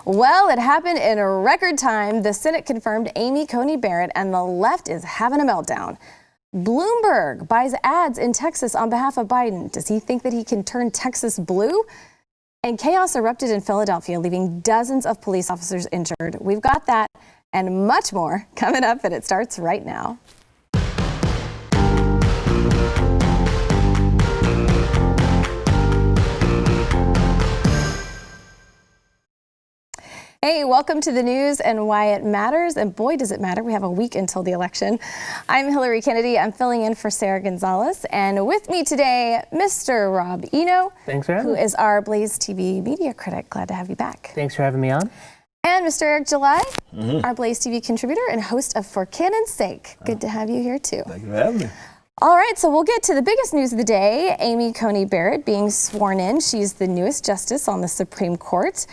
Well, it happened in a record time. The Senate confirmed Amy Coney Barrett, and the left is having a meltdown. Bloomberg buys ads in Texas on behalf of Biden. Does he think that he can turn Texas blue? And chaos erupted in Philadelphia, leaving dozens of police officers injured. We've got that and much more coming up, and it starts right now. Hey, welcome to the news and why it matters. And boy, does it matter. We have a week until the election. I'm Hillary Kennedy. I'm filling in for Sarah Gonzalez. And with me today, Mr. Rob Eno. Thanks for having me. Who is our BlazeTV media critic. Glad to have you back. Thanks for having me on. And Mr. Eric July, our BlazeTV contributor and host of For Cannon's Sake. Good to have you here, too. Thank you for having me. All right, so we'll get to the biggest news of the day. Amy Coney Barrett being sworn in. She's the newest justice on the Supreme Court.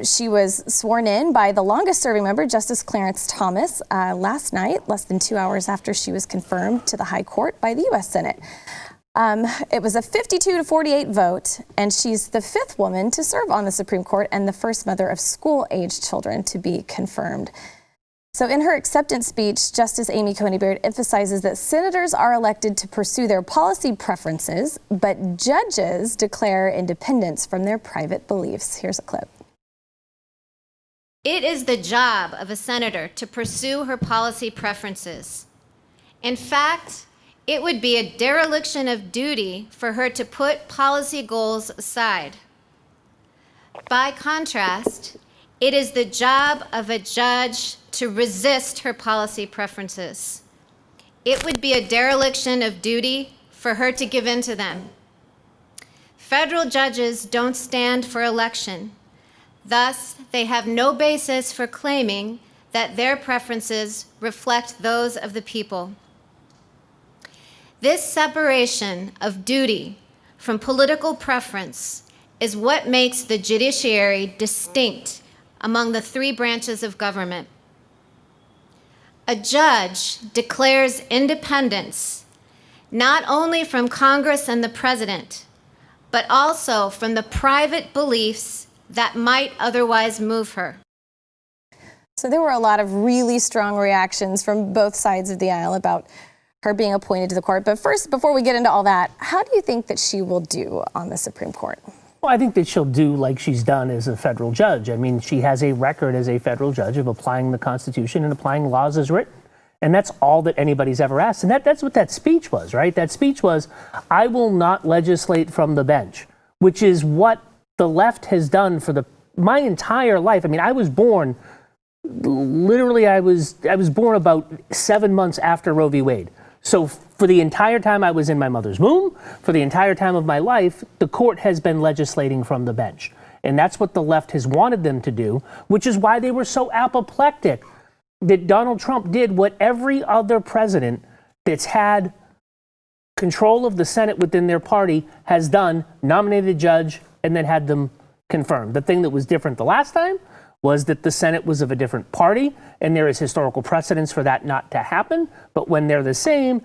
She was sworn in by the longest serving member, Justice Clarence Thomas, last night, less than 2 hours after she was confirmed to the High Court by the U.S. Senate. It was a 52-48 vote, and she's the fifth woman to serve on the Supreme Court and the first mother of school-aged children to be confirmed. So in her acceptance speech, Justice Amy Coney Barrett emphasizes that senators are elected to pursue their policy preferences, but judges declare independence from their private beliefs. Here's a clip. It is the job of a senator to pursue her policy preferences. In fact, it would be a dereliction of duty for her to put policy goals aside. By contrast, it is the job of a judge to resist her policy preferences. It would be a dereliction of duty for her to give in to them. Federal judges don't stand for election. Thus, they have no basis for claiming that their preferences reflect those of the people. This separation of duty from political preference is what makes the judiciary distinct among the three branches of government. A judge declares independence not only from Congress and the president, but also from the private beliefs that might otherwise move her. So there were a lot of really strong reactions from both sides of the aisle about her being appointed to the court. But first, before we get into all that, how do you think that she will do on the Supreme Court? Well, I think that she'll do like she's done as a federal judge. I mean, she has a record as a federal judge of applying the Constitution and applying laws as written. And that's all that anybody's ever asked. And that's what that speech was, right? That speech was, I will not legislate from the bench, which is what the left has done for my entire life. I mean, I was born, literally I was born about 7 months after Roe v. Wade. So for the entire time I was in my mother's womb, for the entire time of my life, the court has been legislating from the bench. And that's what the left has wanted them to do, which is why they were so apoplectic that Donald Trump did what every other president that's had control of the Senate within their party has done, nominated a judge, and then had them confirmed. The thing that was different the last time was that the Senate was of a different party, and there is historical precedence for that not to happen. But when they're the same,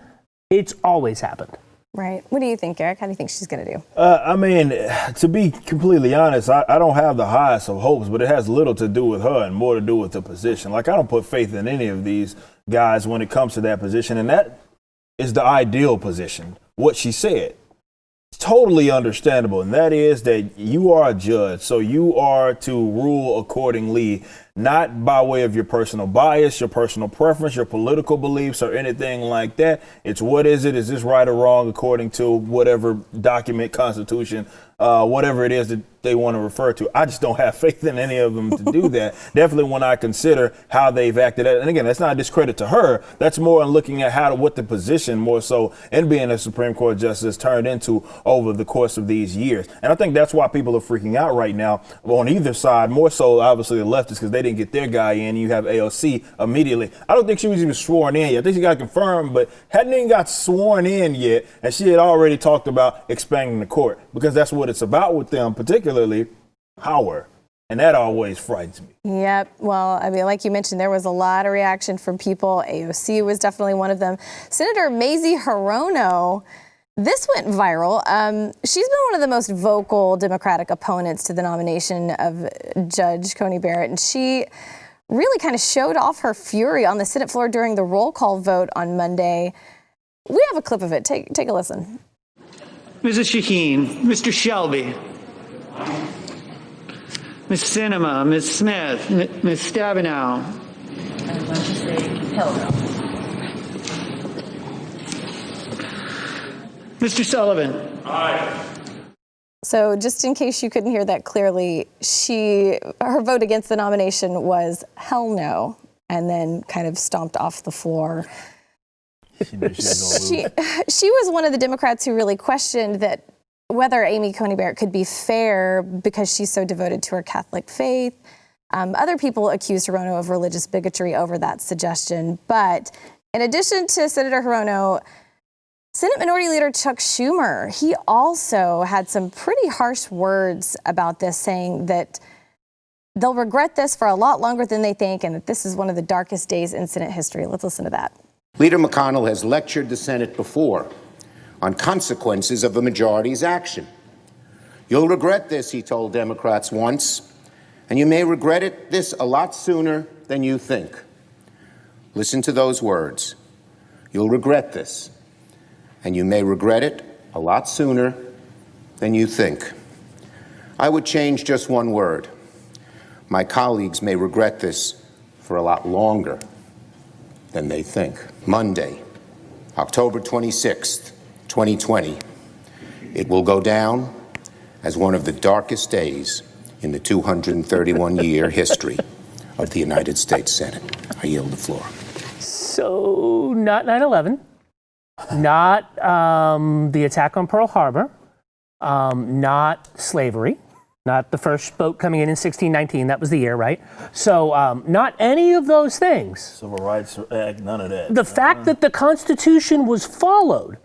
it's always happened. Right. What do you think, Eric? How do you think she's going to do? I mean, to be completely honest, I don't have the highest of hopes, but it has little to do with her and more to do with the position. Like, I don't put faith in any of these guys when it comes to that position, and that is the ideal position, what she said. Totally understandable, and that is that you are a judge, so you are to rule accordingly, not by way of your personal bias, your personal preference, your political beliefs, or anything like that. It's what is it? Is this right or wrong according to whatever document, constitution, whatever it is that they want to refer to. I just don't have faith in any of them to do that. Definitely when I consider how they've acted. And again, that's not a discredit to her. That's more in looking at what the position more so in being a Supreme Court justice turned into over the course of these years. And I think that's why people are freaking out right now on either side, more so obviously the leftists because they didn't get their guy in. You have AOC immediately. I don't think she was even sworn in yet. I think she got confirmed, but hadn't even got sworn in yet. And she had already talked about expanding the court because that's what it's about with them, particularly power. And that always frightens me. Yep. Well, I mean, like you mentioned, there was a lot of reaction from people. AOC was definitely one of them. Senator Mazie Hirono This went viral. She's been one of the most vocal Democratic opponents to the nomination of Judge Coney Barrett, and she really kind of showed off her fury on the Senate floor during the roll call vote on Monday. We have a clip of it. Take a listen. Mrs. Shaheen, Mr. Shelby, Ms. Sinema, Ms. Smith, Ms. Stabenow. And let's just say hell no. Mr. Sullivan. Aye. So just in case you couldn't hear that clearly, her vote against the nomination was hell no, and then kind of stomped off the floor. She was one of the Democrats who really questioned that whether Amy Coney Barrett could be fair because she's so devoted to her Catholic faith. Other people accused Hirono of religious bigotry over that suggestion. But in addition to Senator Hirono, Senate Minority Leader Chuck Schumer, he also had some pretty harsh words about this, saying that they'll regret this for a lot longer than they think and that this is one of the darkest days in Senate history. Let's listen to that. Leader McConnell has lectured the Senate before on consequences of the majority's action. You'll regret this, he told Democrats once, and you may regret this a lot sooner than you think. Listen to those words. You'll regret this, and you may regret it a lot sooner than you think. I would change just one word. My colleagues may regret this for a lot longer than they think. Monday, October 26th, 2020, it will go down as one of the darkest days in the 231-year history of the United States Senate. I yield the floor. So, not 9/11, not the attack on Pearl Harbor, not slavery, not the first boat coming in 1619. That was the year, right? So, not any of those things. Civil Rights Act, none of that. The fact that the Constitution was followed,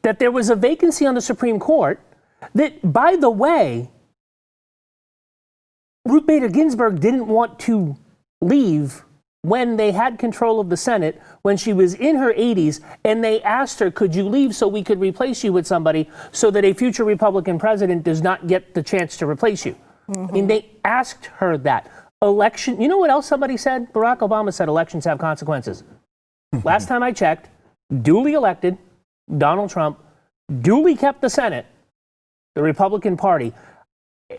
that there was a vacancy on the Supreme Court, that, by the way, Ruth Bader Ginsburg didn't want to leave when they had control of the Senate, when she was in her 80s, and they asked her, could you leave so we could replace you with somebody so that a future Republican president does not get the chance to replace you? Mm-hmm. I mean, they asked her that. Election, you know what else somebody said? Barack Obama said elections have consequences. Last time I checked, duly elected, Donald Trump, duly kept the Senate, the Republican Party.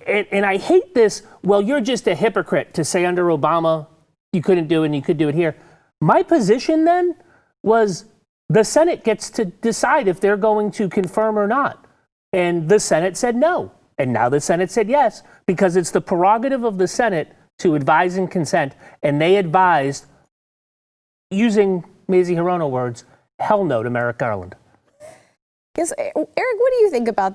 And I hate this, well, you're just a hypocrite to say under Obama, you couldn't do it and you could do it here. My position then was the Senate gets to decide if they're going to confirm or not. And the Senate said no. And now the Senate said yes, because it's the prerogative of the Senate to advise and consent. And they advised, using Mazie Hirono words, hell no to Merrick Garland. Yes, Eric, what do you think about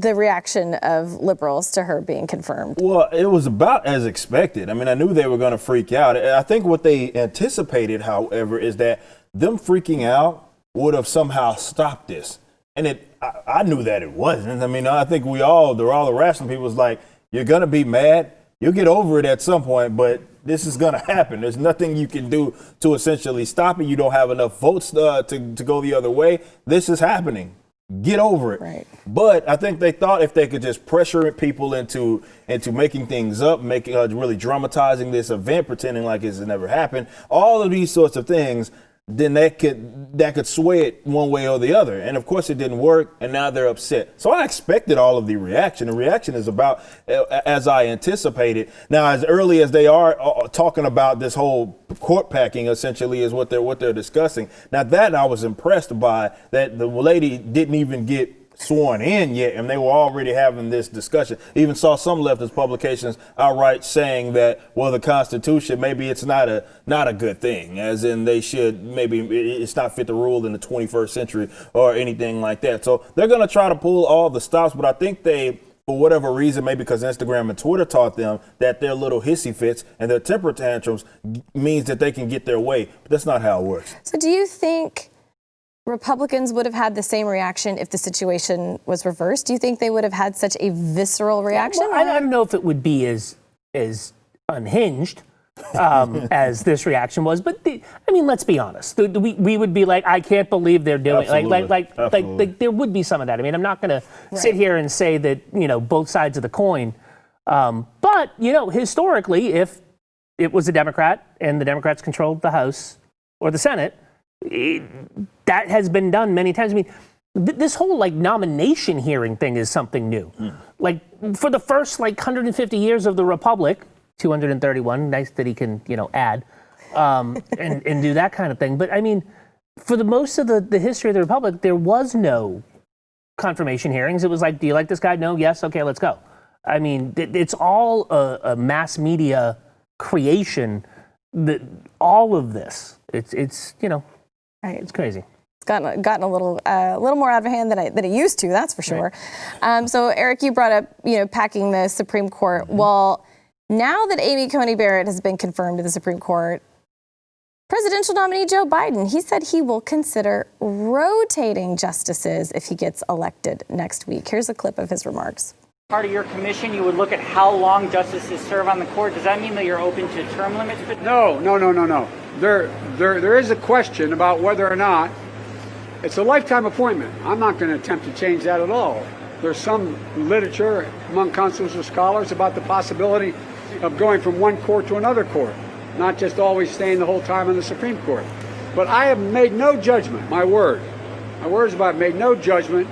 the reaction of liberals to her being confirmed? Well, it was about as expected. I mean, I knew they were going to freak out. I think what they anticipated, however, is that them freaking out would have somehow stopped this. And I knew that it wasn't. I mean, I think they're all the rational people was like, you're going to be mad. You'll get over it at some point, but this is going to happen. There's nothing you can do to essentially stop it. You don't have enough votes to go the other way. This is happening. Get over it. Right. But I think they thought if they could just pressure people into making things up, making really dramatizing this event, pretending like it's never happened, all of these sorts of things, then that could sway it one way or the other. And of course it didn't work, and now they're upset. So I expected all of the reaction. The reaction is about as I anticipated. Now, as early as they are talking about this whole court packing, essentially, is what they're discussing. Now that I was impressed by, that the lady didn't even get sworn in yet, and they were already having this discussion. Even saw some leftist publications outright saying that, well, the Constitution, maybe it's not a good thing, as in they should, maybe it's not fit to rule in the 21st century or anything like that. So they're going to try to pull all the stops, but I think they, for whatever reason, maybe because Instagram and Twitter taught them that their little hissy fits and their temper tantrums means that they can get their way. But that's not how it works. So do you think Republicans would have had the same reaction if the situation was reversed? Do you think they would have had such a visceral reaction? Well, I don't know if it would be as unhinged, as this reaction was. But I mean, let's be honest. We would be like, I can't believe they're doing like there would be some of that. I mean, I'm not going to sit here and say that, you know, both sides of the coin. But, you know, historically, if it was a Democrat and the Democrats controlled the House or the Senate, that has been done many times. I mean, this whole like nomination hearing thing is something new. Like for the first like 150 years of the Republic, 231, nice that he can, you know, add and do that kind of thing. But I mean, for the most of the history of the Republic, there was no confirmation hearings. It was like, do you like this guy? No, yes, okay, let's go. I mean, it's all a mass media creation. That all of this, it's you know, it's crazy. It's gotten a little more out of hand than it used to. That's for sure. Right. So Eric, you brought up, you know, packing the Supreme Court. Well, now that Amy Coney Barrett has been confirmed to the Supreme Court, presidential nominee Joe Biden, he said he will consider rotating justices if he gets elected next week. Here's a clip of his remarks. Part of your commission, you would look at how long justices serve on the court. Does that mean that you're open to term limits? No. There is a question about whether or not it's a lifetime appointment. I'm not going to attempt to change that at all. There's some literature among constitutional scholars about the possibility of going from one court to another court, not just always staying the whole time in the Supreme Court. But I have made no judgment, my word. My word is about made no judgment.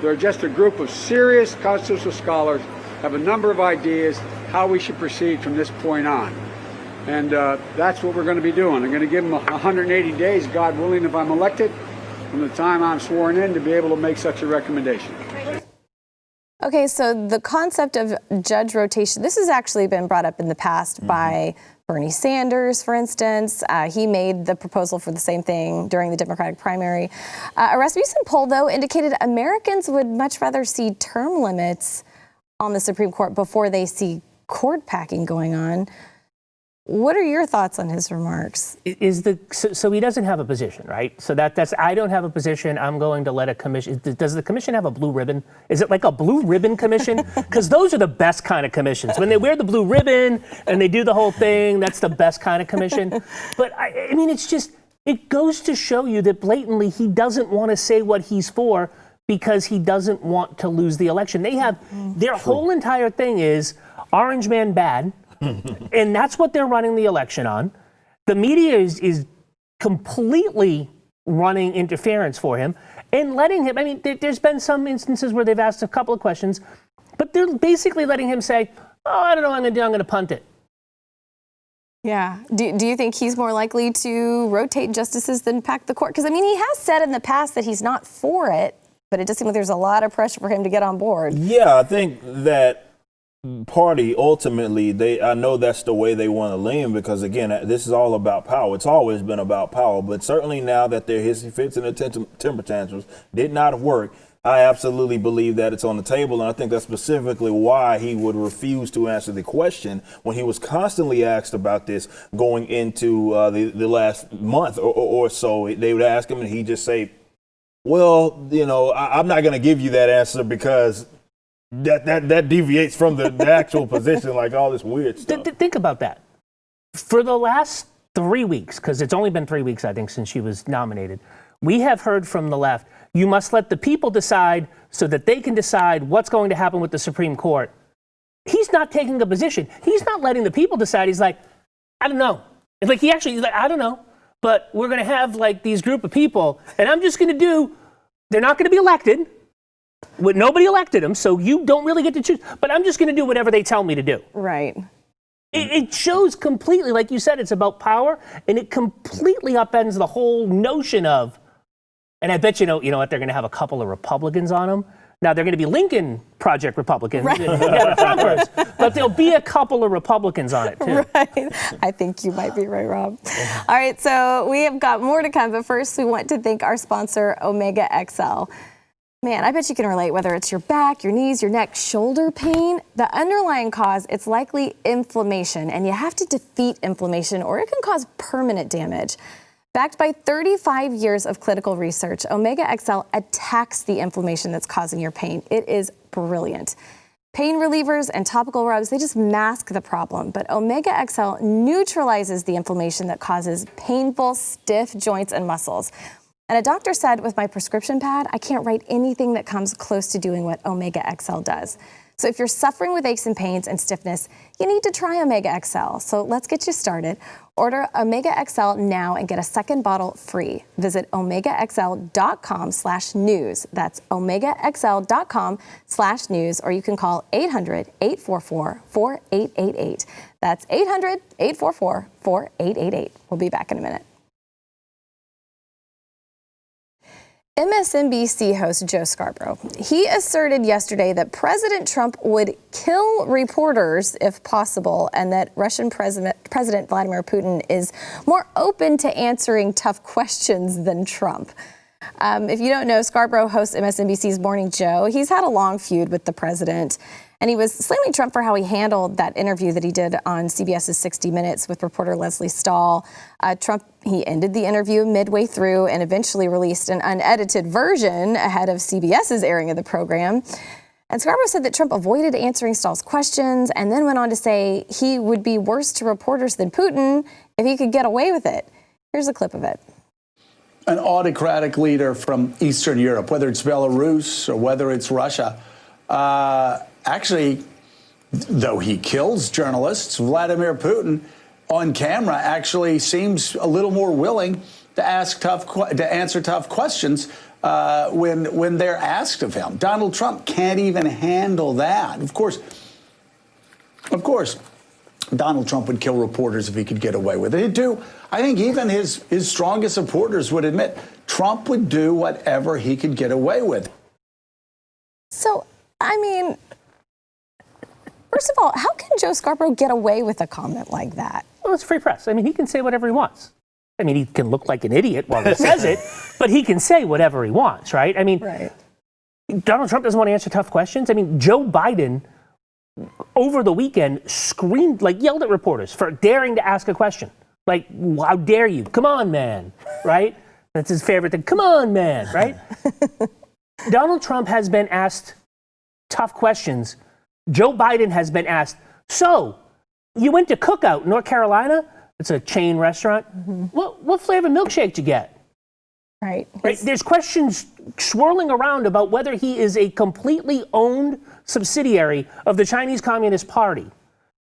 They're just a group of serious constitutional scholars, have a number of ideas how we should proceed from this point on. And that's what we're going to be doing. I'm going to give them 180 days, God willing, if I'm elected, from the time I'm sworn in, to be able to make such a recommendation. Okay, so the concept of judge rotation, this has actually been brought up in the past by Bernie Sanders, for instance. He made the proposal for the same thing during the Democratic primary. A Rasmussen poll, though, indicated Americans would much rather see term limits on the Supreme Court before they see court packing going on. What are your thoughts on his remarks? So he doesn't have a position, right? So that's I don't have a position. I'm going to let a commission. Does the commission have a blue ribbon? Is it like a blue ribbon commission? Because those are the best kind of commissions. When they wear the blue ribbon and they do the whole thing, that's the best kind of commission. But I mean, it goes to show you that blatantly he doesn't want to say what he's for because he doesn't want to lose the election. They have their whole entire thing is Orange Man bad. And that's what they're running the election on. The media is completely running interference for him and letting him, I mean, there's been some instances where they've asked a couple of questions, but they're basically letting him say, oh, I don't know what I'm going to punt it. Yeah. Do you think he's more likely to rotate justices than pack the court? Because, I mean, he has said in the past that he's not for it, but it does seem like there's a lot of pressure for him to get on board. Yeah, I think that party ultimately, I know that's the way they want to lean because, again, this is all about power. It's always been about power, but certainly now that their hissy fits and the temper tantrums did not work, I absolutely believe that it's on the table, and I think that's specifically why he would refuse to answer the question when he was constantly asked about this going into the last month or so. They would ask him, and he'd just say, well, you know, I'm not going to give you that answer because that deviates from the actual position, like all this weird stuff. Think about that. For the last 3 weeks, because it's only been 3 weeks, I think, since she was nominated, we have heard from the left, you must let the people decide so that they can decide what's going to happen with the Supreme Court. He's not taking a position. He's not letting the people decide. He's like, I don't know. It's like he's like, I don't know. But we're going to have like these group of people, and I'm just going to they're not going to be elected. Nobody elected him, so you don't really get to choose. But I'm just going to do whatever they tell me to do. Right. It shows completely, like you said, it's about power, and it completely upends the whole notion of, and I bet you know what, they're going to have a couple of Republicans on them. Now, they're going to be Lincoln Project Republicans, right. Trumpers, but there'll be a couple of Republicans on it, too. Right. I think you might be right, Rob. All right, so we have got more to come, but first we want to thank our sponsor, Omega XL. Man, I bet you can relate, whether it's your back, your knees, your neck, shoulder pain. The underlying cause, it's likely inflammation, and you have to defeat inflammation or it can cause permanent damage. Backed by 35 years of clinical research, Omega XL attacks the inflammation that's causing your pain. It is brilliant. Pain relievers and topical rubs, they just mask the problem. But Omega XL neutralizes the inflammation that causes painful, stiff joints and muscles. And a doctor said, with my prescription pad, I can't write anything that comes close to doing what Omega XL does. So if you're suffering with aches and pains and stiffness, you need to try Omega XL. So let's get you started. Order Omega XL now and get a second bottle free. Visit omegaxl.com/news. That's omegaxl.com/news, or you can call 800-844-4888. That's 800-844-4888. We'll be back in a minute. MSNBC host Joe Scarborough, he asserted yesterday that President Trump would kill reporters if possible, and that Russian President Vladimir Putin is more open to answering tough questions than Trump. If you don't know, Scarborough hosts MSNBC's Morning Joe. He's had a long feud with the president, and he was slamming Trump for how he handled that interview that he did on CBS's 60 Minutes with reporter Leslie Stahl. Trump, he ended the interview midway through and eventually released an unedited version ahead of CBS's airing of the program. And Scarborough said that Trump avoided answering Stahl's questions and then went on to say he would be worse to reporters than Putin if he could get away with it. Here's a clip of it. An autocratic leader from Eastern Europe, whether it's Belarus or whether it's Russia, actually, though he kills journalists, Vladimir Putin on camera actually seems a little more willing to answer tough questions when they're asked of him. Donald Trump can't even handle that. Of course, Donald Trump would kill reporters if he could get away with it. He'd do. I think even his strongest supporters would admit Trump would do whatever he could get away with. So, I mean, first of all, how can Joe Scarborough get away with a comment like that? Well, it's free press. I mean, he can say whatever he wants. I mean, he can look like an idiot while he says it, but he can say whatever he wants, right? I mean, right. Donald Trump doesn't want to answer tough questions. I mean, Joe Biden over the weekend yelled at reporters for daring to ask a question. Like, how dare you? Come on, man, right? That's his favorite thing. Come on, man, right? Donald Trump has been asked tough questions. Joe Biden has been asked, so you went to Cookout, North Carolina? It's a chain restaurant. Mm-hmm. What flavor milkshake did you get? Right. There's questions swirling around about whether he is a completely owned subsidiary of the Chinese Communist Party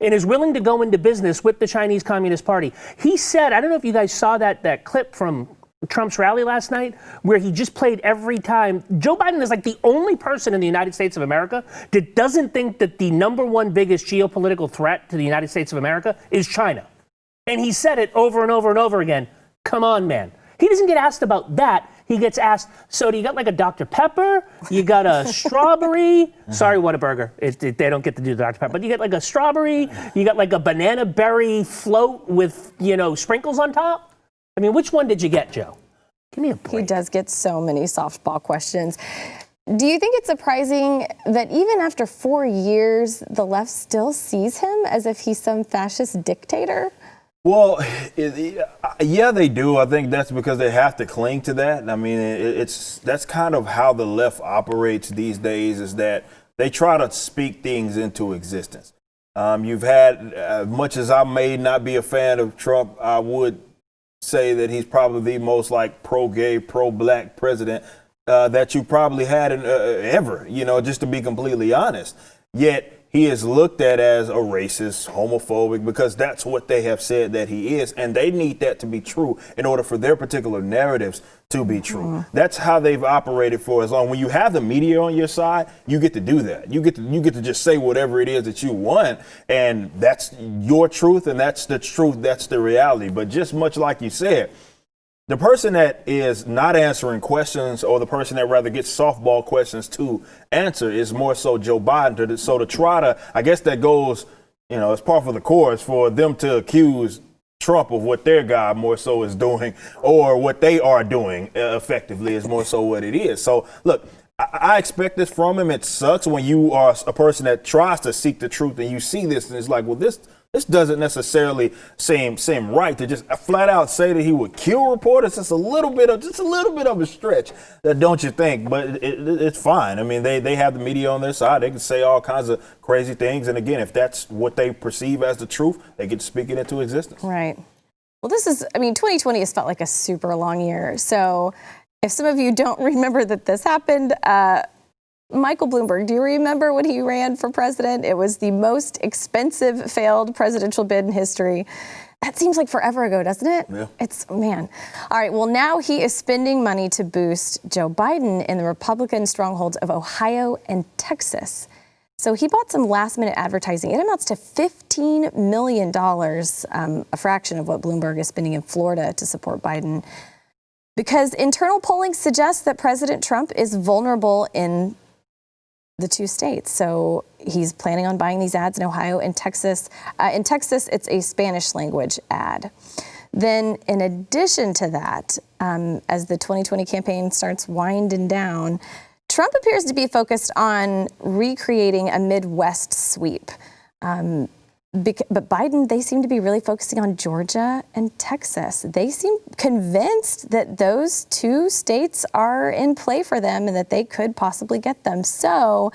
and is willing to go into business with the Chinese Communist Party. He said, I don't know if you guys saw that clip from Trump's rally last night, where he just played every time. Joe Biden is like the only person in the United States of America that doesn't think that the number one biggest geopolitical threat to the United States of America is China. And he said it over and over and over again. Come on, man. He doesn't get asked about that. He gets asked, so do you got like a Dr. Pepper? You got a strawberry? Sorry, Whataburger. They don't get to do the Dr. Pepper. But you get like a strawberry? You got like a banana berry float with, sprinkles on top? I mean, which one did you get, Joe? Give me a break. He does get so many softball questions. Do you think it's surprising that even after 4 years, the left still sees him as if he's some fascist dictator? Well, yeah, they do. I think that's because they have to cling to that. I mean, that's kind of how the left operates these days, is that they try to speak things into existence. You've had, as much as I may not be a fan of Trump, I would say that he's probably the most pro-gay, pro-black president that you probably had ever, just to be completely honest. Yet he is looked at as a racist, homophobic, because that's what they have said that he is. And they need that to be true in order for their particular narratives to be true. That's how they've operated for as long. When you have the media on your side, you get to do that. You get to just say whatever it is that you want. And that's your truth. And that's the truth. That's the reality. But just much like you said, the person that is not answering questions, or the person that rather gets softball questions to answer, is more so Joe Biden. So to try to, I guess that goes, it's par for the course for them to accuse Trump of what their guy more so is doing, or what they are doing effectively is more so what it is. So look, I expect this from him. It sucks when you are a person that tries to seek the truth and you see this and it's like, well, this This doesn't necessarily seem right to just flat out say that he would kill reporters. It's a little bit of a stretch, don't you think? But it's fine. I mean, they have the media on their side. They can say all kinds of crazy things. And again, if that's what they perceive as the truth, they can speak it into existence. Right. Well, 2020 has felt like a super long year. So if some of you don't remember that this happened, Michael Bloomberg, do you remember when he ran for president? It was the most expensive failed presidential bid in history. That seems like forever ago, doesn't it? Yeah. Man. All right, well, now he is spending money to boost Joe Biden in the Republican strongholds of Ohio and Texas. So he bought some last-minute advertising. It amounts to $15 million, a fraction of what Bloomberg is spending in Florida to support Biden, because internal polling suggests that President Trump is vulnerable in the two states. So he's planning on buying these ads in Ohio and Texas. In Texas, it's a Spanish language ad. Then in addition to that, as the 2020 campaign starts winding down, Trump appears to be focused on recreating a Midwest sweep. But Biden, they seem to be really focusing on Georgia and Texas. They seem convinced that those two states are in play for them and that they could possibly get them. So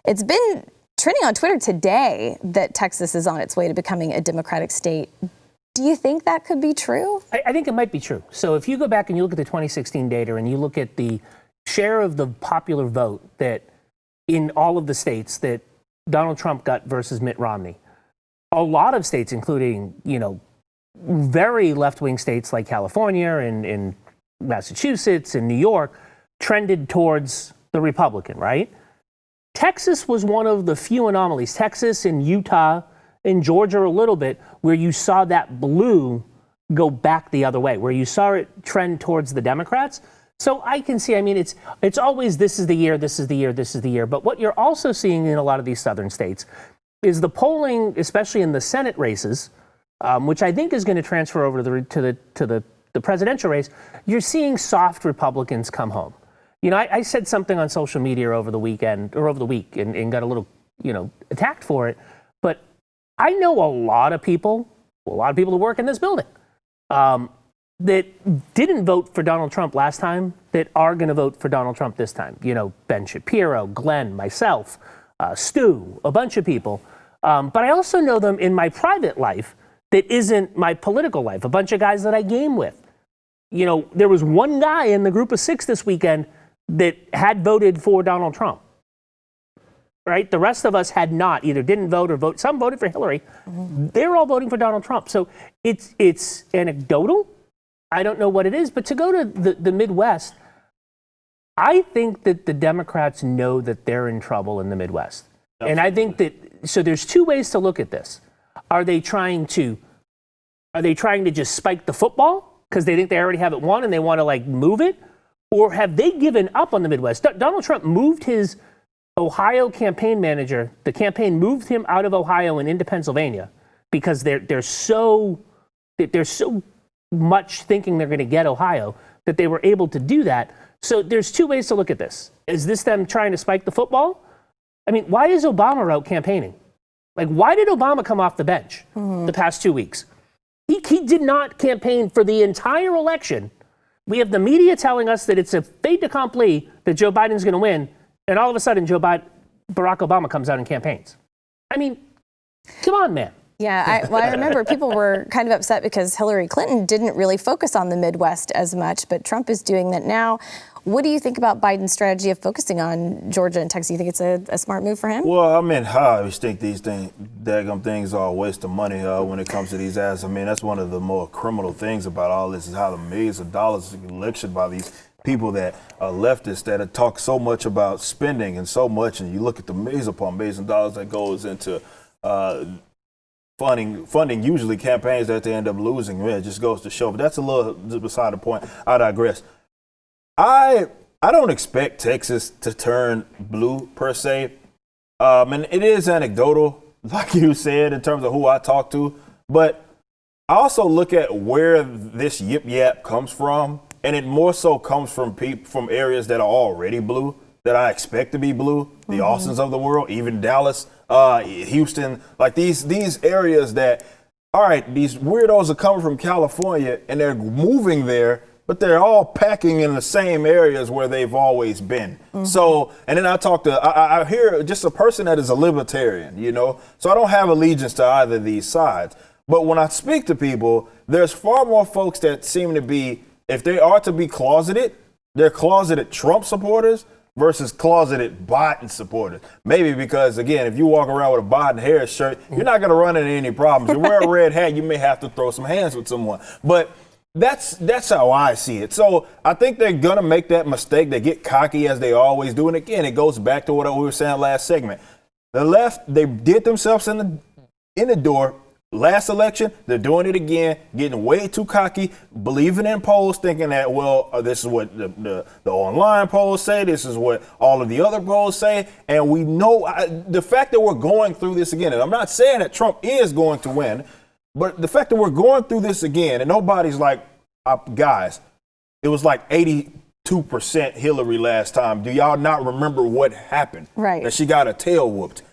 it's been trending on Twitter today that Texas is on its way to becoming a Democratic state. Do you think that could be true? I think it might be true. So if you go back and you look at the 2016 data and you look at the share of the popular vote that in all of the states that Donald Trump got versus Mitt Romney, a lot of states, including, very left-wing states like California and Massachusetts and New York, trended towards the Republican, right? Texas was one of the few anomalies. Texas and Utah and Georgia a little bit, where you saw that blue go back the other way, where you saw it trend towards the Democrats. So I can see, it's always this is the year, this is the year, this is the year. But what you're also seeing in a lot of these southern states is the polling, especially in the Senate races, which I think is going to transfer over to the presidential race. You're seeing soft Republicans come home. I said something on social media over the week and got a little, attacked for it. But I know a lot of people who work in this building that didn't vote for Donald Trump last time that are going to vote for Donald Trump this time. Ben Shapiro, Glenn, myself, Stu, a bunch of people. But I also know them in my private life that isn't my political life, a bunch of guys that I game with. There was one guy in the group of 6 this weekend that had voted for Donald Trump, right? The rest of us had not, either didn't vote or vote. Some voted for Hillary. Mm-hmm. They're all voting for Donald Trump. So it's anecdotal. I don't know what it is, but to go to the Midwest, I think that the Democrats know that they're in trouble in the Midwest. And I think so there's two ways to look at this. Are they trying to just spike the football because they think they already have it won and they want to move it? Or have they given up on the Midwest? Donald Trump moved his Ohio campaign manager. The campaign moved him out of Ohio and into Pennsylvania because they're so much thinking they're going to get Ohio that they were able to do that. So there's two ways to look at this. Is this them trying to spike the football? Why is Obama out campaigning? Why did Obama come off the bench the past 2 weeks? He did not campaign for the entire election. We have the media telling us that it's a fait accompli that Joe Biden's going to win, and all of a sudden Barack Obama comes out and campaigns. Come on, man. Yeah, I remember people were kind of upset because Hillary Clinton didn't really focus on the Midwest as much, but Trump is doing that now. What do you think about Biden's strategy of focusing on Georgia and Texas? Do you think it's a smart move for him? Well, I always think these daggum things are a waste of money when it comes to these ads. That's one of the more criminal things about all this is how the millions of dollars are lectured by these people that are leftists that have talked so much about spending and so much, and you look at the millions upon millions of dollars that goes into funding usually campaigns that they end up losing. It just goes to show. But that's a little beside the point. I digress. I don't expect Texas to turn blue per se. And it is anecdotal, like you said, in terms of who I talk to. But I also look at where this yip yap comes from. And it more so comes from areas that are already blue, that I expect to be blue, the Austins of the world, even Dallas, Houston, like these areas that, all right, these weirdos are coming from California and they're moving there, but they're all packing in the same areas where they've always been. So, and then I hear just a person that is a libertarian, you know, so I don't have allegiance to either of these sides. But when I speak to people, there's far more folks that seem to be, if they are to be closeted, they're closeted Trump supporters versus closeted Biden supporters. Maybe because, again, if you walk around with a Biden-Harris shirt, you're not going to run into any problems. You wear a red hat, you may have to throw some hands with someone. But that's how I see it. So I think they're going to make that mistake. They get cocky as they always do. And again, it goes back to what we were saying last segment. The left, they did themselves in the door. Last election, they're doing it again, getting way too cocky, believing in polls, thinking that, well, this is what the online polls say, this is what all of the other polls say, and we know the fact that we're going through this again, and I'm not saying that Trump is going to win, but the fact that we're going through this again, and nobody's like, guys, it was like 82% Hillary last time. Do y'all not remember what happened? Right. That she got her tail whooped.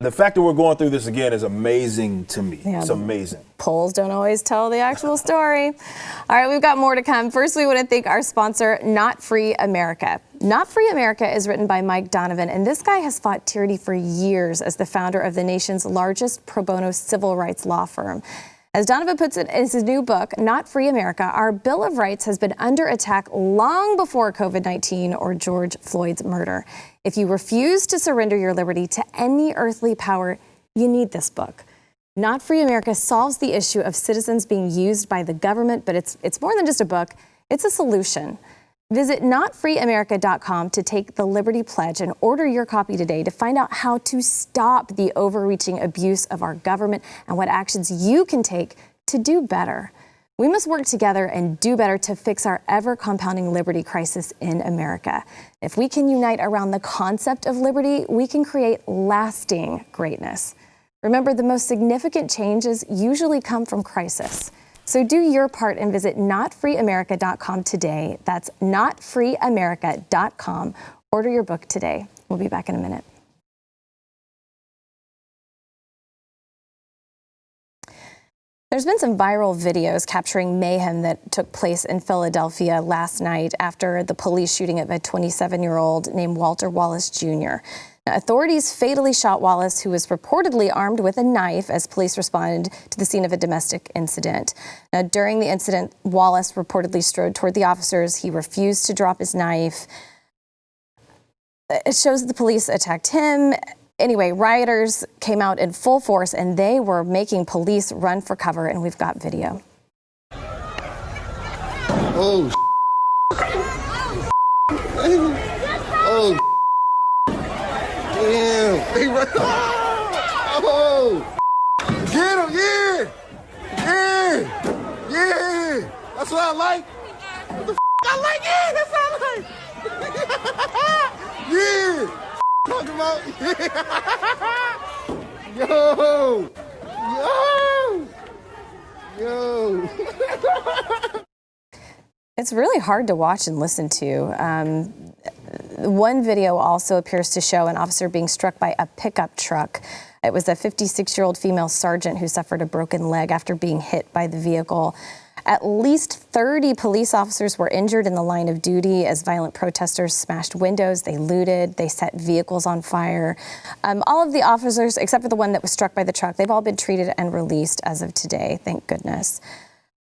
The fact that we're going through this again is amazing to me. Yeah, it's amazing. Polls don't always tell the actual story. All right, we've got more to come. First, we want to thank our sponsor, Not Free America. Not Free America is written by Mike Donovan, and this guy has fought tyranny for years as the founder of the nation's largest pro bono civil rights law firm. As Donovan puts it in his new book, Not Free America, our Bill of Rights has been under attack long before COVID-19 or George Floyd's murder. If you refuse to surrender your liberty to any earthly power, you need this book. Not Free America solves the issue of citizens being used by the government, but it's more than just a book, it's a solution. Visit notfreeamerica.com to take the Liberty Pledge and order your copy today to find out how to stop the overreaching abuse of our government and what actions you can take to do better. We must work together and do better to fix our ever-compounding liberty crisis in America. If we can unite around the concept of liberty, we can create lasting greatness. Remember, the most significant changes usually come from crisis. So do your part and visit notfreeamerica.com today. That's notfreeamerica.com. Order your book today. We'll be back in a minute. There's been some viral videos capturing mayhem that took place in Philadelphia last night after the police shooting of a 27-year-old named Walter Wallace Jr. Now, authorities fatally shot Wallace, who was reportedly armed with a knife, as police responded to the scene of a domestic incident. Now, during the incident, Wallace reportedly strode toward the officers. He refused to drop his knife. It shows that the police attacked him. Anyway, rioters came out in full force, and they were making police run for cover, and we've got video. Oh, oh, damn. Oh, get him, yeah. That's what I like. What the I like it, that's what I like. Yeah. Talking about, yo. It's really hard to watch and listen to. One video also appears to show an officer being struck by a pickup truck. It was a 56-year-old female sergeant who suffered a broken leg after being hit by the vehicle. At least 30 police officers were injured in the line of duty as violent protesters smashed windows, they looted, they set vehicles on fire. All of the officers, except for the one that was struck by the truck, they've all been treated and released as of today, thank goodness.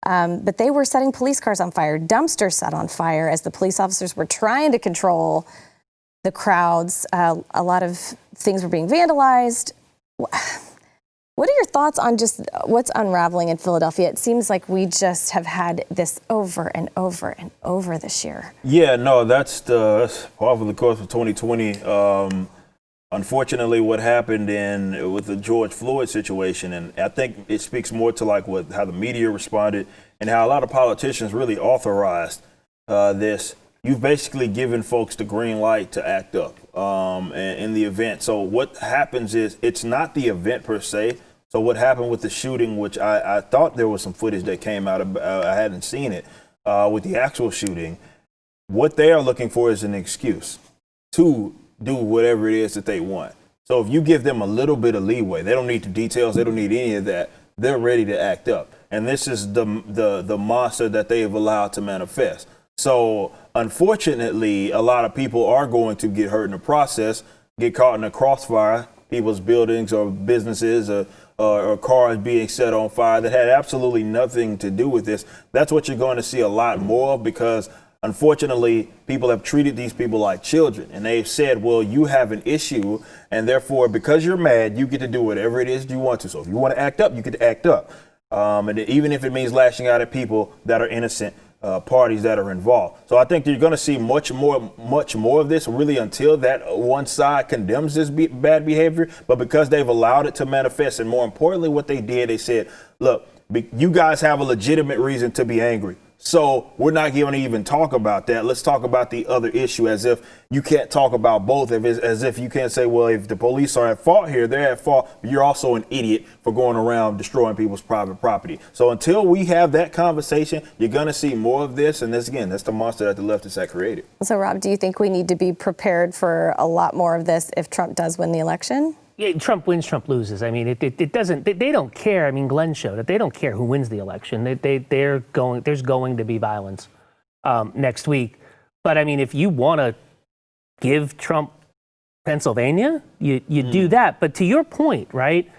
But they were setting police cars on fire, dumpsters set on fire as the police officers were trying to control the crowds. A lot of things were being vandalized. What are your thoughts on just what's unraveling in Philadelphia? It seems like we just have had this over and over and over this year. Yeah, no, that's part of the course of 2020. Unfortunately, what happened with the George Floyd situation, and I think it speaks more to how the media responded and how a lot of politicians really authorized this. You've basically given folks the green light to act up in the event. So what happens is it's not the event per se. So what happened with the shooting, which I thought there was some footage that came out, I hadn't seen it, with the actual shooting, what they are looking for is an excuse to do whatever it is that they want. So if you give them a little bit of leeway, they don't need the details, they don't need any of that, they're ready to act up. And this is the monster that they have allowed to manifest. So unfortunately, a lot of people are going to get hurt in the process, get caught in a crossfire, people's buildings or businesses or cars being set on fire that had absolutely nothing to do with this. That's what you're going to see a lot more of, because unfortunately, people have treated these people like children, and they've said, well, you have an issue, and therefore, because you're mad, you get to do whatever it is you want to. So if you want to act up, you get to act up. And even if it means lashing out at people that are innocent, parties that are involved. So I think you're going to see much more of this really until that one side condemns this bad behavior. But because they've allowed it to manifest, and more importantly, what they did, they said, look, you guys have a legitimate reason to be angry. So we're not going to even talk about that. Let's talk about the other issue, as if you can't talk about both, as if you can't say, well, if the police are at fault here, they're at fault. But you're also an idiot for going around destroying people's private property. So until we have that conversation, you're going to see more of this. And this, again, that's the monster that the leftists have created. So, Rob, do you think we need to be prepared for a lot more of this if Trump does win the election? Yeah, Trump wins, Trump loses. I mean, it doesn't. They don't care. I mean, Glenn showed it. They don't care who wins the election. There's going to be violence next week. But I mean, if you want to give Trump Pennsylvania, you do that. But to your point, right?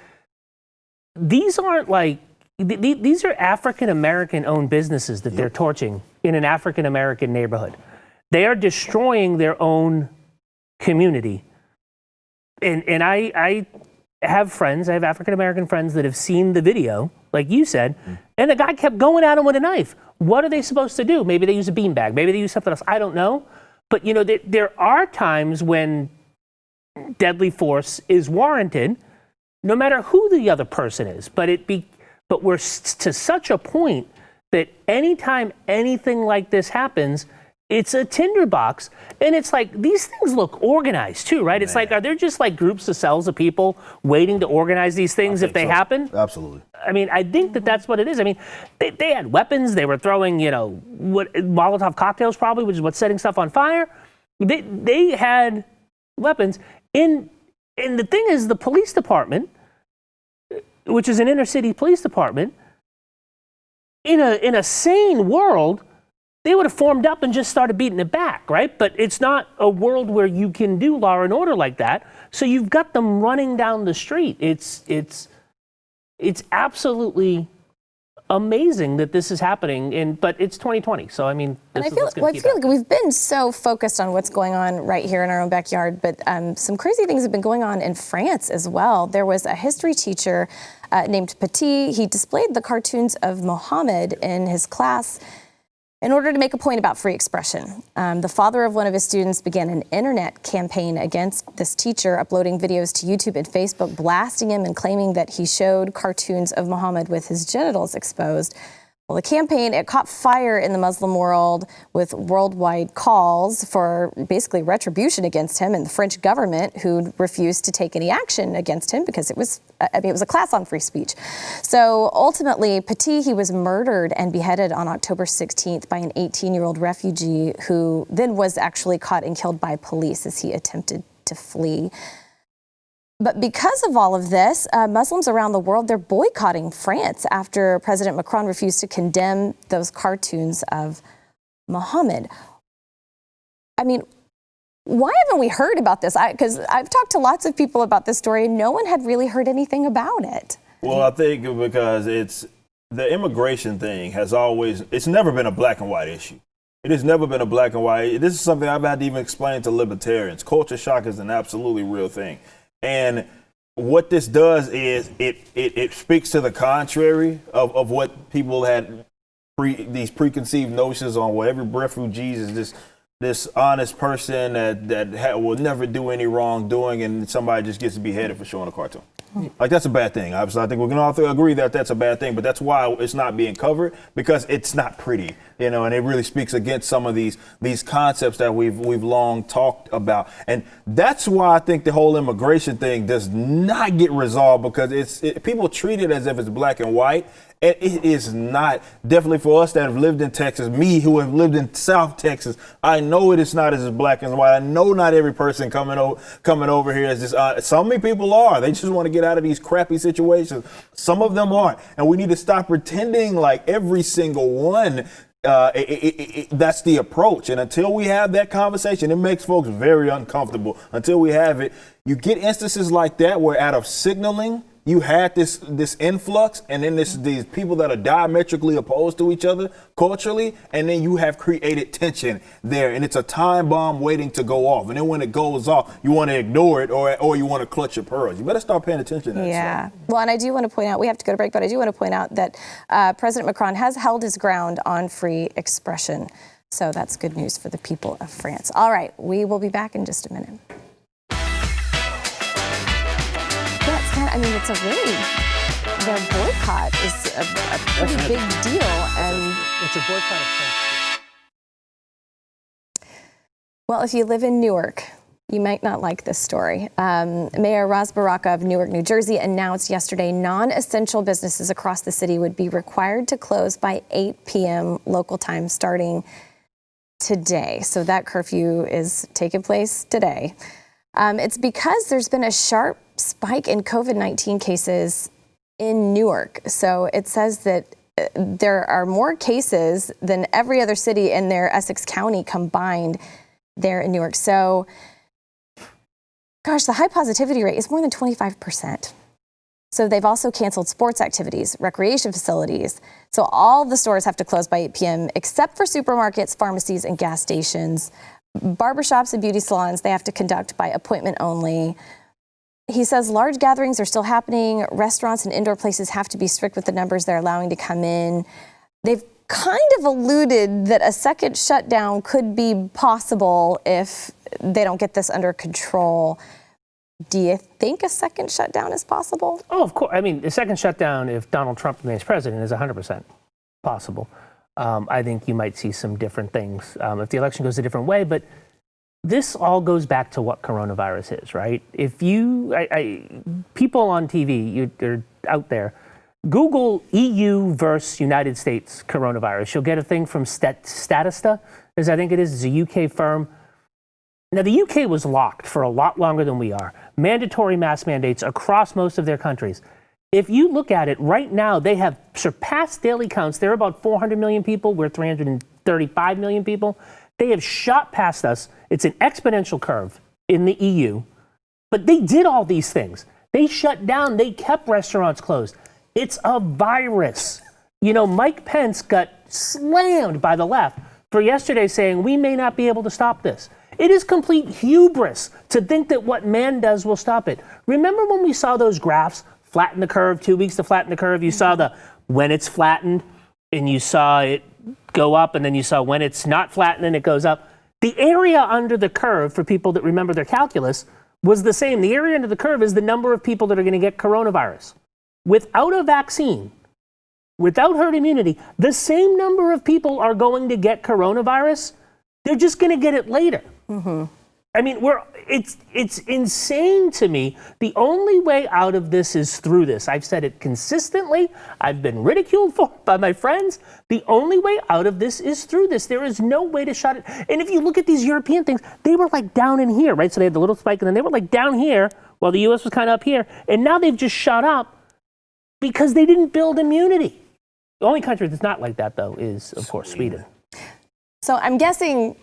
These aren't like these are African American owned businesses that they're torching in an African American neighborhood. They are destroying their own community. And I have friends, I have African-American friends that have seen the video, like you said, and the guy kept going at him with a knife. What are they supposed to do? Maybe they use a beanbag. Maybe they use something else. I don't know. But, you know, there are times when deadly force is warranted, no matter who the other person is. But we're to such a point that anytime anything like this happens, it's a tinderbox, and it's like these things look organized too, right? It's like, are there just like groups of cells of people waiting to organize these things if they happen? Absolutely. I mean, I think that's what it is. I mean, they had weapons. They were throwing, Molotov cocktails probably, which is what's setting stuff on fire. They had weapons. And the thing is, the police department, which is an inner city police department, in a sane world, they would have formed up and just started beating it back, right? But it's not a world where you can do law and order like that. So you've got them running down the street. It's absolutely amazing that this is happening. But it's 2020, so I mean, and I feel like we've been so focused on what's going on right here in our own backyard. But some crazy things have been going on in France as well. There was a history teacher named Petit. He displayed the cartoons of Muhammed in his class in order to make a point about free expression. The father of one of his students began an internet campaign against this teacher, uploading videos to YouTube and Facebook, blasting him and claiming that he showed cartoons of Muhammad with his genitals exposed. Well, the campaign, it caught fire in the Muslim world with worldwide calls for basically retribution against him, and the French government, who refused to take any action against him because it was a class on free speech. So ultimately, Petit, he was murdered and beheaded on October 16th by an 18-year-old refugee who then was actually caught and killed by police as he attempted to flee. But because of all of this, Muslims around the world, they're boycotting France after President Macron refused to condemn those cartoons of Muhammad. I mean, why haven't we heard about this? Because I've talked to lots of people about this story, and no one had really heard anything about it. Well, I think because the immigration thing it's never been a black and white issue. It has never been a black and white. This is something I've had to even explain to libertarians. Culture shock is an absolutely real thing. And what this does is it speaks to the contrary of what people had these preconceived notions on. Well, every refugee is this honest person that will never do any wrongdoing, and somebody just gets beheaded for showing a cartoon. Like, that's a bad thing. Obviously, I think we can all agree that that's a bad thing, but that's why it's not being covered, because it's not pretty, and it really speaks against some of these concepts that we've long talked about. And that's why I think the whole immigration thing does not get resolved, because people treat it as if it's black and white. And it is not. Definitely for us that have lived in Texas, me who have lived in South Texas, I know it is not as black and white. I know not every person coming over here is just. Some people are. They just want to get out of these crappy situations. Some of them aren't, and we need to stop pretending like every single one. That's the approach, and until we have that conversation, it makes folks very uncomfortable. Until we have it, you get instances like that where out of signaling, you had this influx, and then these people that are diametrically opposed to each other culturally, and then you have created tension there, and it's a time bomb waiting to go off. And then when it goes off, you want to ignore it or you want to clutch your pearls. You better start paying attention to that. Yeah. Well, and I do want to point out, we have to go to break, but I do want to point out that President Macron has held his ground on free expression. So that's good news for the people of France. All right, we will be back in just a minute. I mean, it's their boycott is a pretty big deal. And it's a boycott of French. Well, if you live in Newark, you might not like this story. Mayor Ras Baraka of Newark, New Jersey, announced yesterday non-essential businesses across the city would be required to close by 8 p.m. local time starting today. So that curfew is taking place today. It's because there's been a sharp spike in COVID-19 cases in Newark. So it says that there are more cases than every other city in their Essex County combined there in Newark. So, gosh, the high positivity rate is more than 25%. So they've also canceled sports activities, recreation facilities. So all the stores have to close by 8 p.m. except for supermarkets, pharmacies, and gas stations. Barbershops and beauty salons, they have to conduct by appointment only. He says large gatherings are still happening. Restaurants and indoor places have to be strict with the numbers they're allowing to come in. They've kind of alluded that a second shutdown could be possible if they don't get this under control. Do you think a second shutdown is possible? Oh, of course. I mean, a second shutdown, if Donald Trump remains president, is 100% possible. I think you might see some different things if the election goes a different way. But this all goes back to what coronavirus is, right? If you, people on TV, you're out there, Google EU versus United States coronavirus. You'll get a thing from Statista, as I think it is. It's a UK firm. Now, the UK was locked for a lot longer than we are. Mandatory mask mandates across most of their countries. If you look at it right now, they have surpassed daily counts. They're about 400 million people. We're 335 million people. They have shot past us. It's an exponential curve in the EU. But they did all these things. They shut down. They kept restaurants closed. It's a virus. You know, Mike Pence got slammed by the left for yesterday saying we may not be able to stop this. It is complete hubris to think that what man does will stop it. Remember when we saw those graphs, flatten the curve, 2 weeks to flatten the curve? You saw when it's flattened, and you saw it go up, and then you saw when it's not flattened and it goes up. The area under the curve, for people that remember their calculus, was the same. The area under the curve is the number of people that are going to get coronavirus. Without a vaccine, without herd immunity, the same number of people are going to get coronavirus. They're just going to get it later. Mm-hmm. I mean, it's insane to me. The only way out of this is through this. I've said it consistently. I've been ridiculed for by my friends. The only way out of this is through this. There is no way to shut it. And if you look at these European things, they were like down in here, right? So they had the little spike, and then they were like down here while the U.S. was kind of up here. And now they've just shot up because they didn't build immunity. The only country that's not like that, though, is, of course, Sweden. So I'm guessing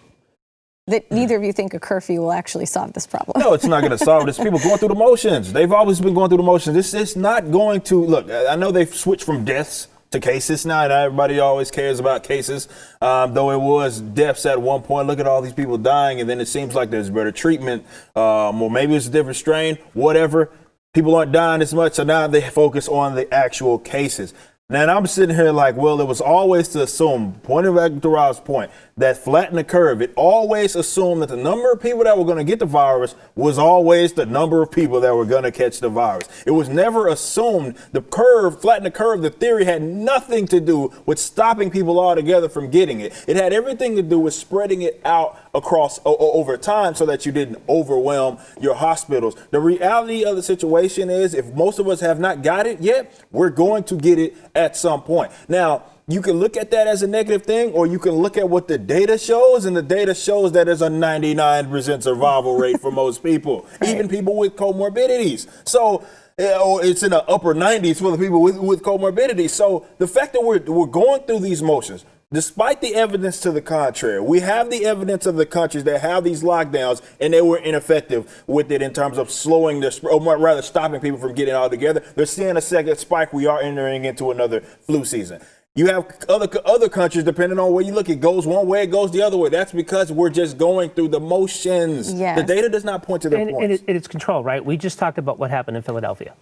that neither of you think a curfew will actually solve this problem. No, it's not going to solve this. People going through the motions. They've always been going through the motions. This is not going to, look, I know they've switched from deaths to cases now, and everybody always cares about cases, though it was deaths at one point. Look at all these people dying, and then it seems like there's better treatment, or maybe it's a different strain, whatever. People aren't dying as much, so now they focus on the actual cases. Now, I'm sitting here like, well, it was always to assume, pointing back to Rob's point, that flatten the curve. It always assumed that the number of people that were going to get the virus was always the number of people that were going to catch the virus. It was never assumed the curve, flatten the curve, the theory had nothing to do with stopping people altogether from getting it. It had everything to do with spreading it out across over time so that you didn't overwhelm your hospitals. The reality of the situation is if most of us have not got it yet, we're going to get it at some point. Now, you can look at that as a negative thing, or you can look at what the data shows, and the data shows that there's a 99% survival rate for most people, even people with comorbidities. So it's in the upper 90s for the people with comorbidities. So the fact that we're going through these motions, despite the evidence to the contrary, we have the evidence of the countries that have these lockdowns, and they were ineffective with it in terms of slowing or rather stopping people from getting all together. They're seeing a second spike. We are entering into another flu season. You have other countries, depending on where you look, it goes one way, it goes the other way. That's because we're just going through the motions. Yes. The data does not point to their points. And it's control, right? We just talked about what happened in Philadelphia,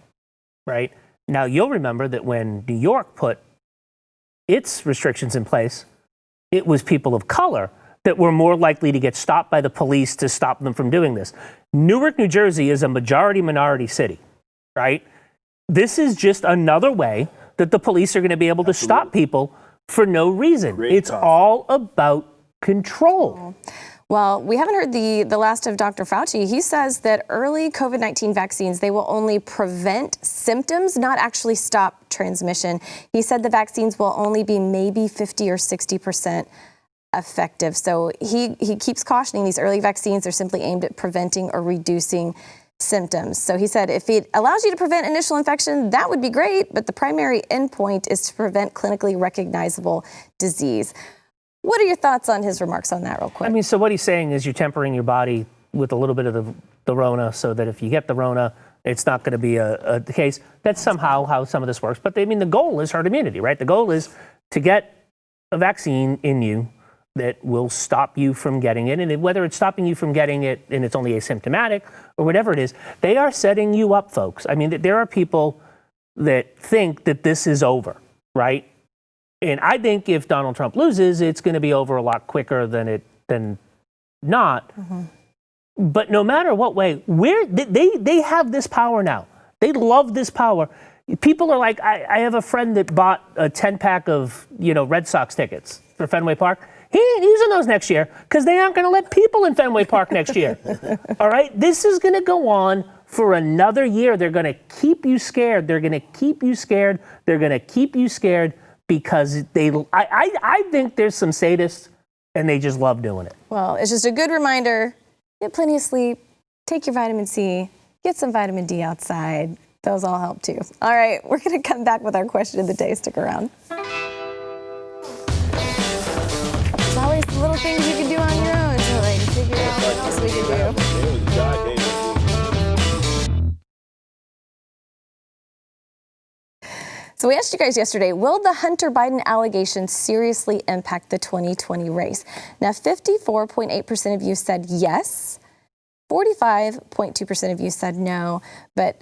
right? Now, you'll remember that when New York put its restrictions in place, it was people of color that were more likely to get stopped by the police to stop them from doing this. Newark, New Jersey is a majority-minority city, right? This is just another way that the police are going to be able to stop people for no reason. It's all about control. Well, we haven't heard the last of Dr. Fauci. He says that early COVID-19 vaccines, they will only prevent symptoms, not actually stop transmission. He said the vaccines will only be maybe 50 or 60% effective. So he keeps cautioning these early vaccines are simply aimed at preventing or reducing symptoms. So he said if it allows you to prevent initial infection, that would be great, but the primary endpoint is to prevent clinically recognizable disease. What are your thoughts on his remarks on that real quick? I mean, so what he's saying is you're tempering your body with a little bit of the Rona so that if you get the Rona, it's not going to be a case. That's somehow how some of this works. But I mean, the goal is herd immunity, right? The goal is to get a vaccine in you that will stop you from getting it. And whether it's stopping you from getting it and it's only asymptomatic or whatever it is, they are setting you up, folks. I mean, there are people that think that this is over, right? And I think if Donald Trump loses, it's going to be over a lot quicker than not. Mm-hmm. But no matter what way, they have this power now. They love this power. People are like, I have a friend that bought a 10-pack of, Red Sox tickets for Fenway Park. He ain't using those next year because they aren't going to let people in Fenway Park next year. All right? This is going to go on for another year. They're going to keep you scared. They're going to keep you scared. They're going to keep you scared because I think there's some sadists and they just love doing it. Well, it's just a good reminder. Get plenty of sleep. Take your vitamin C. Get some vitamin D outside. Those all help too. All right, we're going to come back with our question of the day. Stick around. There's always little things you can do on your own to figure out what else we can do. So we asked you guys yesterday, will the Hunter Biden allegation seriously impact the 2020 race? Now, 54.8% of you said yes. 45.2% of you said no, but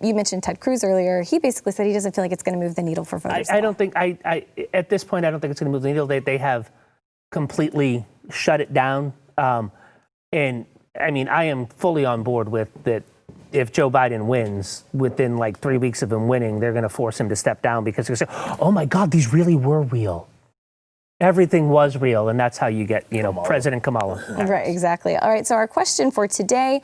you mentioned Ted Cruz earlier. He basically said he doesn't feel like it's going to move the needle for voters. I don't think, at this point, I don't think it's going to move the needle. They have completely shut it down. And I mean, I am fully on board with that. If Joe Biden wins, within like 3 weeks of him winning, they're going to force him to step down because they're going to say, oh my God, these really were real. Everything was real. And that's how you get, President Kamala. Right, exactly. All right. So our question for today,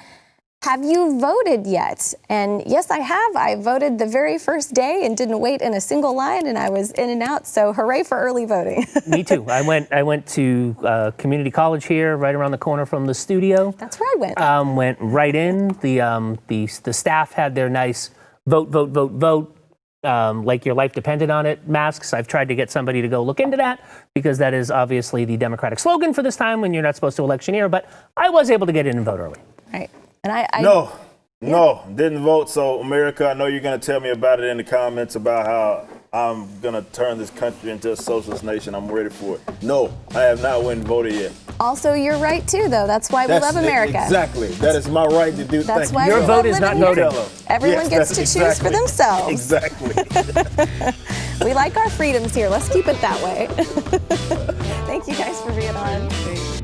have you voted yet? And yes, I have. I voted the very first day and didn't wait in a single line, and I was in and out. So hooray for early voting. Me too. I went to community college here, right around the corner from the studio. That's where I went. Went right in. The staff had their nice vote, like your life depended on it masks. I've tried to get somebody to go look into that because that is obviously the Democratic slogan for this time when you're not supposed to electioneer. But I was able to get in and vote early. Right. And No, didn't vote. So, America, I know you're going to tell me about it in the comments about how I'm going to turn this country into a socialist nation. I'm ready for it. No, I have not went and voted yet. Also, you're right, too, though. That's why we love America. Exactly. That is my right to do. That's why your vote is not voted. Everyone gets to choose for themselves. Exactly. We like our freedoms here. Let's keep it that way. Thank you guys for being on.